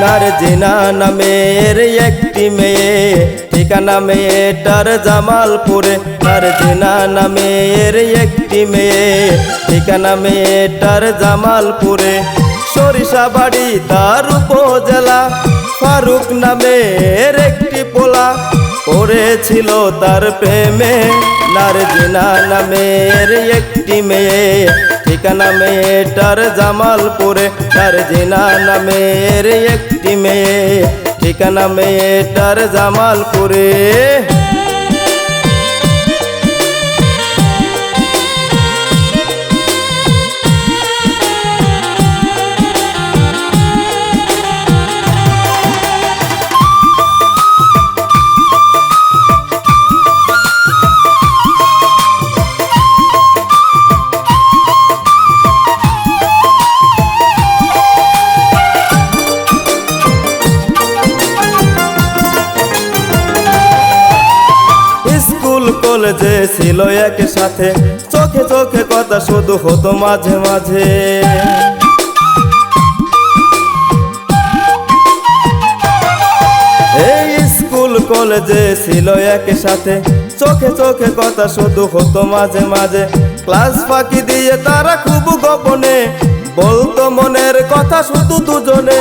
নারজিনা নামের একটি মেয়ে, ঠিকানা মেয়েটার জামালপুরে। নারজিনা নামের একটি মেয়ে, ঠিকানা মেয়েটার জামালপুরে। সরিষাবাড়ি তার উপজেলা, ফারুক নামের একটি পোলা পড়েছিল তার প্রেমে। নারজিনা নামের একটি মেয়ে, ঠিকানা মেয়েটার জামালপুরে। নারজিনা নামের একটি মেয়ে, ঠিকানা মেয়েটার জামালপুরে। কলেজে ছিল একসাথে, চোখে চোখে কথা শুধু হতো মাঝে মাঝে। এই স্কুল কলেজে ছিল একসাথে, চোখে চোখে কথা শুধু হতো মাঝে মাঝে। ক্লাস ফাঁকি দিয়ে তারা খুব গোপনে বলতো মনের কথা শুধু দুজনে।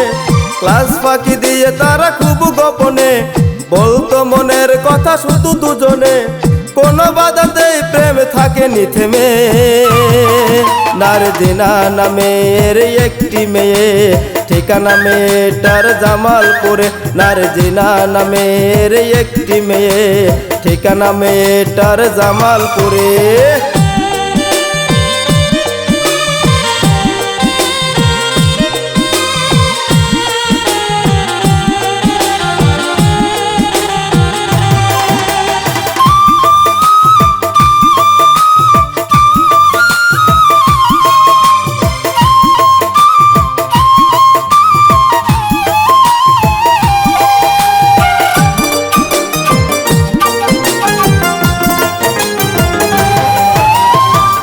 ক্লাস ফাঁকি দিয়ে তারা খুব গোপনে বলতো মনের কথা শুধু দুজনে। কোনো বাধাতেই প্রেম থাকেনি থেমে। নারজিনা নামের একটি মেয়ে, ঠিকানা মেয়েটার জামালপুরে। নারজিনা নামের একটি মেয়ে, ঠিকানা মেয়েটার জামালপুরে।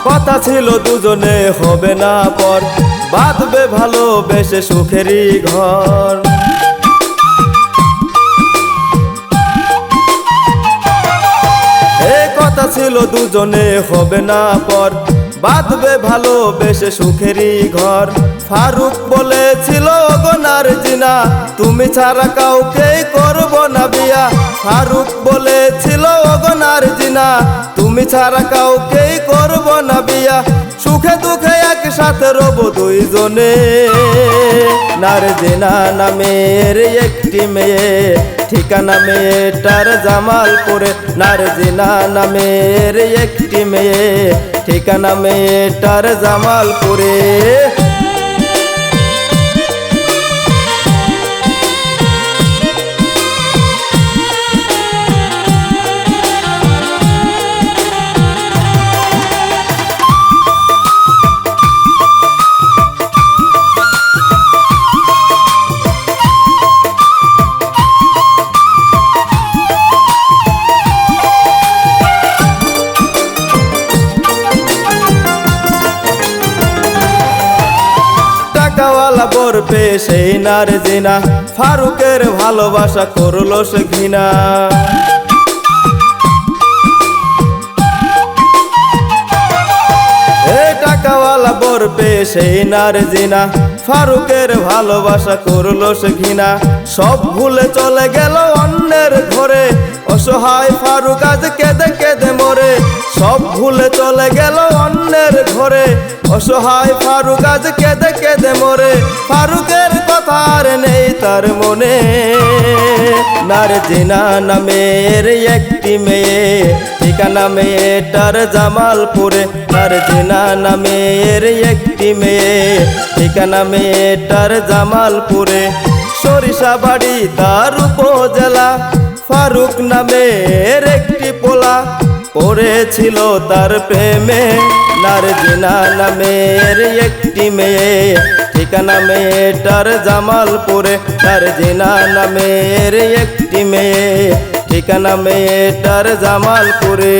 কথা ছিল দুজনে হবে না পর, বাঁধবে ভালোবেসে সুখেরই ঘর। এ কথা ছিল দুজনে হবে না পর, বাঁধবে ভালোবেসে সুখেরই ঘর। ফারুক বলেছিল ওগো নারজিনা, তুমি ছাড়া কাউকে করব না বিয়া। ফারুক বলেছিল ওগো নারজিনা, তুমি ছাড়া কাউকে করব না বিয়া। সুখে দুঃখে একসাথে রব দুইজনে। নারজিনা নামের একটি মেয়ে, ঠিকানা মেয়েটার জামালপুরে। নারজিনা নামের একটি মেয়ে, ঠিকানা মেয়েটার জামালপুরে। টাকাওয়ালা বর পেয়ে সেই নারজিনা, ফারুকের ভালোবাসা করলো সে ঘৃণা। টাকাওয়ালা বর পেয়ে সেই নারজিনা, ফারুকের ভালোবাসা করলো সে ঘৃণা। সব ভুলে চলে গেল অন্যের ঘরে, অসহায় ফারুক আজ কেঁদে কেঁদে মরে। সব ভুলে চলে গেল অন্যের ঘরে, অসহায় ফারুক আজ কেঁদে কেঁদে মরে। ফারুকের কথা আর নেই তার মনে। নারজিনা নামের একটি মেয়ে, ঠিকানা মেয়েটার জামালপুরে। নারজিনা নামের একটি মেয়ে, ঠিকানা মেয়েটার জামালপুরে। সরিষাবাড়ি তার উপজেলা, ফারুক নামের একটি পোলা পড়েছিল তার প্রেমে। নারজিনা নামের একটি মেয়ে, ঠিকানা মেয়েটার জামালপুরে। নারজিনা নামের একটি মেয়ে, ঠিকানা মেয়েটার জামালপুরে।